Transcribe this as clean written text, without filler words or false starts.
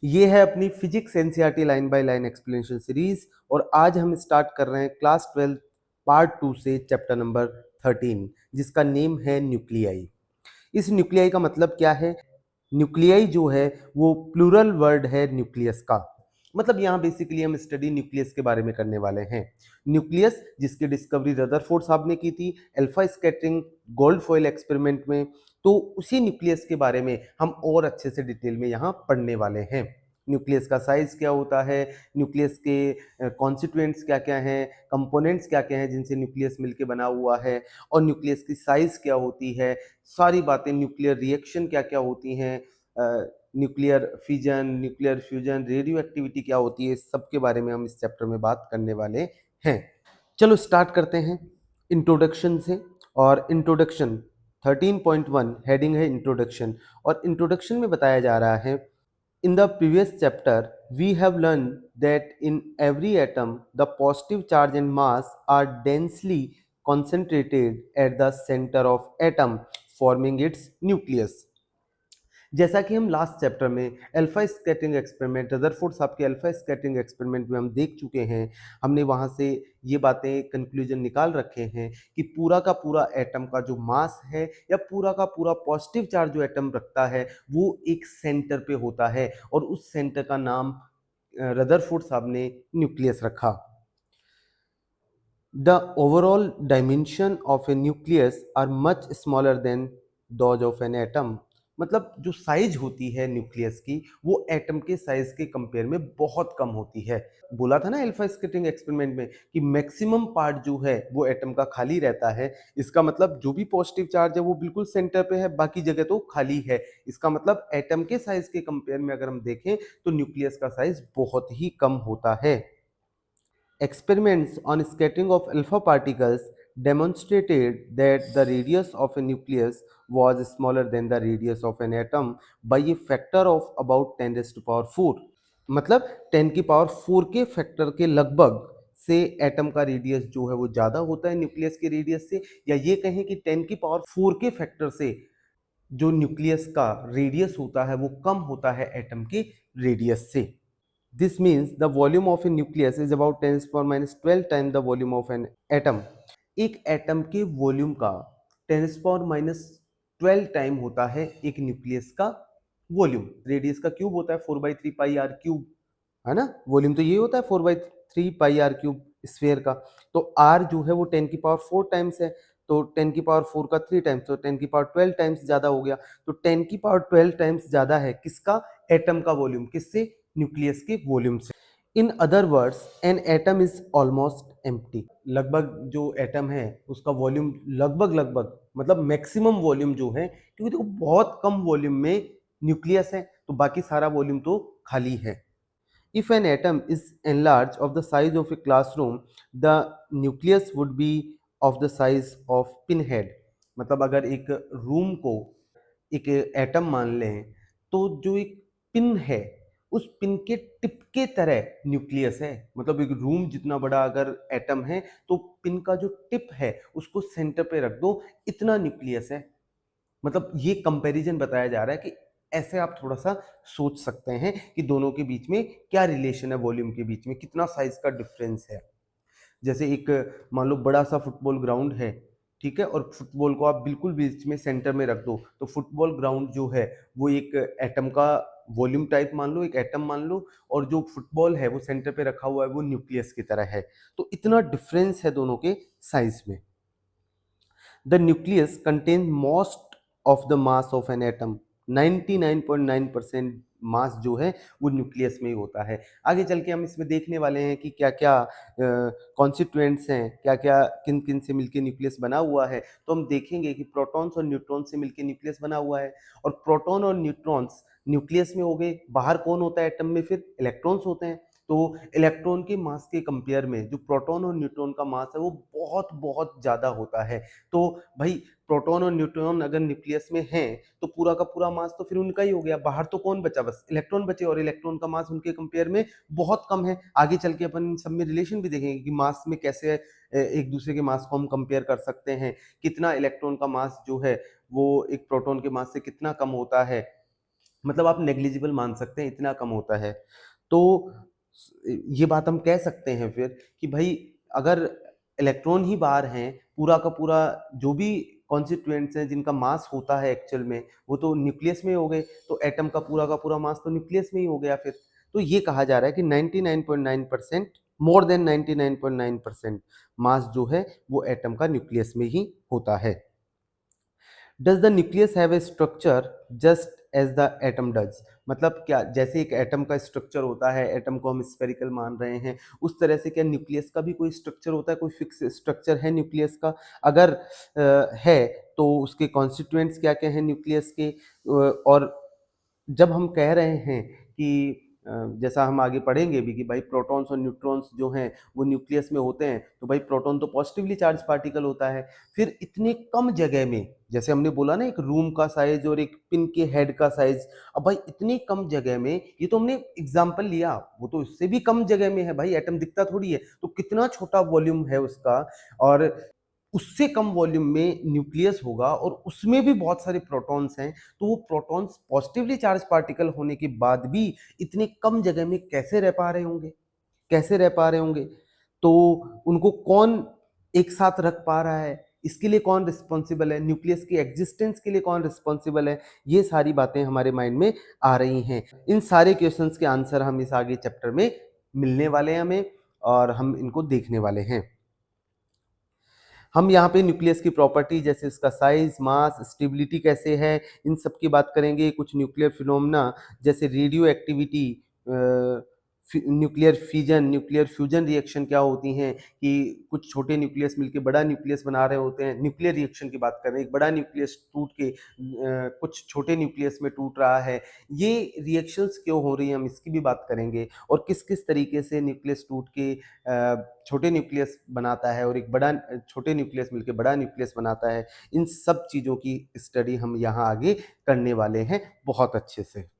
ये है अपनी physics NCERT line by line explanation series और आज हम स्टार्ट कर रहे हैं क्लास 12 पार्ट 2 से चैप्टर नंबर 13 जिसका नेम है न्यूक्लियाई। इस न्यूक्लियाई का मतलब क्या है? न्यूक्लियाई जो है वो प्लूरल वर्ड है न्यूक्लियस का। मतलब यहाँ बेसिकली हम स्टडी न्यूक्लियस के बारे में करने वाले हैं। न्यूक्लियस जिसकी डिस्कवरी रदरफोर्ड साहब ने की थी alpha scattering gold foil experiment में, तो उसी न्यूक्लियस के बारे में हम और अच्छे से डिटेल में यहाँ पढ़ने वाले हैं। न्यूक्लियस का साइज क्या होता है, न्यूक्लियस के कॉन्स्टिट्यूएंट्स क्या क्या हैं, कंपोनेंट्स क्या क्या हैं जिनसे न्यूक्लियस मिलके बना हुआ है, और न्यूक्लियस की साइज क्या होती है, सारी बातें, न्यूक्लियर रिएक्शन क्या क्या होती हैं, nuclear fission, nuclear fusion, radio activity क्या होती है, सबके बारे में हम इस चैप्टर में बात करने वाले हैं। चलो स्टार्ट करते हैं इंट्रोडक्शन से। और इंट्रोडक्शन 13.1 हेडिंग है इंट्रोडक्शन, और इंट्रोडक्शन में बताया जा रहा है in the previous chapter we have learned that in every atom the positive charge and mass are densely concentrated at the center of atom forming its nucleus। जैसा कि हम लास्ट चैप्टर में अल्फा स्कैटरिंग एक्सपेरिमेंट, रदरफोर्ड साहब के alpha scattering experiment में हम देख चुके हैं, हमने वहाँ से ये बातें कंक्लूजन निकाल रखे हैं कि पूरा का पूरा एटम का जो मास है या पूरा का पूरा पॉजिटिव चार्ज जो एटम रखता है वो एक सेंटर पे होता है, और उस सेंटर का नाम रदरफोर्ड साहब ने न्यूक्लियस रखा। The overall dimension of a nucleus are much smaller than those of an atom। मतलब जो साइज होती है न्यूक्लियस की वो एटम के साइज के कंपेयर में बहुत कम होती है। बोला था ना अल्फा स्कैटरिंग एक्सपेरिमेंट में कि मैक्सिमम पार्ट जो है वो एटम का खाली रहता है। इसका मतलब जो भी पॉजिटिव चार्ज है वो बिल्कुल सेंटर पे है, बाकी जगह तो खाली है। इसका मतलब एटम के साइज के कंपेयर में अगर हम देखें तो न्यूक्लियस का साइज बहुत ही कम होता है। Experiments on scattering of alpha particles demonstrated that the radius of a nucleus was smaller than the radius of an atom by a factor of about 10 raised to power 4। मतलब 10 की power 4 के factor के लगभग से atom का radius जो है वो ज़्यादा होता है न्यूक्लियस के रेडियस से, या ये कहें कि 10 की पावर 4 के फैक्टर से जो न्यूक्लियस का रेडियस होता है वो कम होता है एटम के रेडियस से। This means the volume of a nucleus is about 10 to the power minus 12 times the volume of an atom। एक एटम के वॉल्यूम का 10 to the power minus 12 time होता है एक न्यूक्लियस का वॉल्यूम। रेडियस का क्यूब होता है 4/3 पाई आर क्यूब, है ना। वॉल्यूम तो ये होता है 4/3 पाई आर क्यूब स्फीयर का। तो आर जो है वो 10 की पावर 4 टाइम्स है, तो 10 की पावर 4 का 3 टाइम्स, तो 10 की पावर 12 टाइम्स ज़्यादा हो गया। तो 10 की पावर 12 टाइम्स ज़्यादा है किसका? एटम का वॉल्यूम। किससे? न्यूक्लियस के वॉल्यूम से। In other words an atom is almost empty. लगभग जो एटम है उसका वॉल्यूम लगभग लगभग मतलब मैक्सिमम वॉल्यूम जो है, क्योंकि देखो बहुत कम वॉल्यूम में न्यूक्लियस है तो बाकी सारा वॉल्यूम तो खाली है। If an atom is enlarged of the size of a classroom, the nucleus would be of the size of pinhead। मतलब अगर एक रूम को एक एटम मान लें तो जो एक पिन है उस पिन के टिप के तरह न्यूक्लियस है। मतलब एक रूम जितना बड़ा अगर एटम है तो पिन का जो टिप है उसको सेंटर पे रख दो, इतना न्यूक्लियस है। मतलब ये कंपैरिजन बताया जा रहा है कि ऐसे आप थोड़ा सा सोच सकते हैं कि दोनों के बीच में क्या रिलेशन है, वॉल्यूम के बीच में कितना साइज का डिफरेंस है। जैसे एक मान लो बड़ा सा फुटबॉल ग्राउंड है, ठीक है, और फुटबॉल को आप बिल्कुल बीच में सेंटर में रख दो तो फुटबॉल ग्राउंड जो है वो एक एटम का वॉल्यूम टाइप मान लो, एक एटम मान लो, और जो फुटबॉल है वो सेंटर पे रखा हुआ है वो न्यूक्लियस की तरह है। तो इतना डिफरेंस है दोनों के साइज में। The nucleus contains most of the mass of an atom। 99.9% मास जो है वो न्यूक्लियस में ही होता है। आगे चल के हम इसमें देखने वाले हैं कि क्या क्या कॉन्स्टिट्यूएंट्स हैं, क्या क्या किन किन से मिलके न्यूक्लियस बना हुआ है। तो हम देखेंगे कि प्रोटॉन्स और न्यूट्रॉन्स से मिलके न्यूक्लियस बना हुआ है, और प्रोटॉन और न्यूट्रॉन्स न्यूक्लियस में हो गए। बाहर कौन होता है एटम में? फिर इलेक्ट्रॉन्स होते हैं। तो इलेक्ट्रॉन के मास के कंपेयर में जो प्रोटॉन और न्यूट्रॉन का मास है वो बहुत बहुत ज़्यादा होता है। तो भाई प्रोटॉन और न्यूट्रॉन अगर न्यूक्लियस में हैं तो पूरा का पूरा मास तो फिर उनका ही हो गया, बाहर तो कौन बचा? बस इलेक्ट्रॉन बचे, और इलेक्ट्रॉन का मास उनके कंपेयर में बहुत कम है। आगे चल के अपन इन सब में रिलेशन भी देखेंगे कि मास में कैसे एक दूसरे के मास को हम कंपेयर कर सकते हैं, कितना इलेक्ट्रॉन का मास जो है वो एक प्रोटॉन के मास से कितना कम होता है। मतलब आप नेग्लिजिबल मान सकते हैं, इतना कम होता है। तो ये बात हम कह सकते हैं फिर कि भाई अगर इलेक्ट्रॉन ही बाहर हैं, पूरा का पूरा जो भी कॉन्स्टिट्यूएंट्स हैं जिनका मास होता है एक्चुअल में, वो तो न्यूक्लियस में हो गए, तो एटम का पूरा मास तो न्यूक्लियस में ही हो गया फिर। तो ये कहा जा रहा है कि 99.9%, मोर देन 99.9% मास जो है वो एटम का न्यूक्लियस में ही होता है। Does the nucleus have a structure just as the atom does? मतलब क्या जैसे एक एटम का स्ट्रक्चर होता है, एटम को हम स्फेरिकल मान रहे हैं, उस तरह से क्या न्यूक्लियस का भी कोई स्ट्रक्चर होता है, कोई फिक्स स्ट्रक्चर है न्यूक्लियस का? अगर है तो उसके कॉन्स्टिट्यूएंट्स क्या क्या हैं न्यूक्लियस के? और जब हम कह रहे हैं कि जैसा हम आगे पढ़ेंगे भी कि भाई प्रोटॉन्स और न्यूट्रॉन्स जो हैं वो न्यूक्लियस में होते हैं, तो भाई प्रोटॉन तो पॉजिटिवली चार्ज पार्टिकल होता है। फिर इतने कम जगह में, जैसे हमने बोला ना एक रूम का साइज और एक पिन के हेड का साइज, अब भाई इतनी कम जगह में, ये तो हमने एग्जांपल लिया, वो तो इससे भी कम जगह में है भाई, एटम दिखता थोड़ी है, तो कितना छोटा वॉल्यूम है उसका, और उससे कम वॉल्यूम में न्यूक्लियस होगा और उसमें भी बहुत सारे प्रोटॉन्स हैं, तो वो प्रोटॉन्स पॉजिटिवली चार्ज पार्टिकल होने के बाद भी इतने कम जगह में कैसे रह पा रहे होंगे? कैसे रह पा रहे होंगे? तो उनको कौन एक साथ रख पा रहा है? इसके लिए कौन रिस्पॉन्सिबल है? न्यूक्लियस की एग्जिस्टेंस के लिए कौन रिस्पॉन्सिबल है? ये सारी बातें हमारे माइंड में आ रही हैं। इन सारे क्वेश्चंस के आंसर हम इस आगे चैप्टर में मिलने वाले हैं हमें, और हम इनको देखने वाले हैं। हम यहाँ पे न्यूक्लियस की प्रॉपर्टी, जैसे उसका साइज, मास, स्टेबिलिटी कैसे है, इन सब की बात करेंगे। कुछ न्यूक्लियर फिनोमेना जैसे radio activity, nuclear fission, nuclear fusion reaction क्या होती हैं, कि कुछ छोटे न्यूक्लियस मिलके बड़ा न्यूक्लियस बना रहे होते हैं। न्यूक्लियर रिएक्शन की बात कर रहे हैं, एक बड़ा न्यूक्लियस टूट के कुछ छोटे न्यूक्लियस में टूट रहा है, ये रिएक्शंस क्यों हो रही हैं, हम इसकी भी बात करेंगे। और किस किस तरीके से न्यूक्लियस टूट के छोटे न्यूक्लियस बनाता है और एक बड़ा छोटे न्यूक्लियस मिलके बड़ा न्यूक्लियस बनाता है। इन सब चीज़ों की स्टडी हम यहाँ आगे करने वाले हैं बहुत अच्छे से।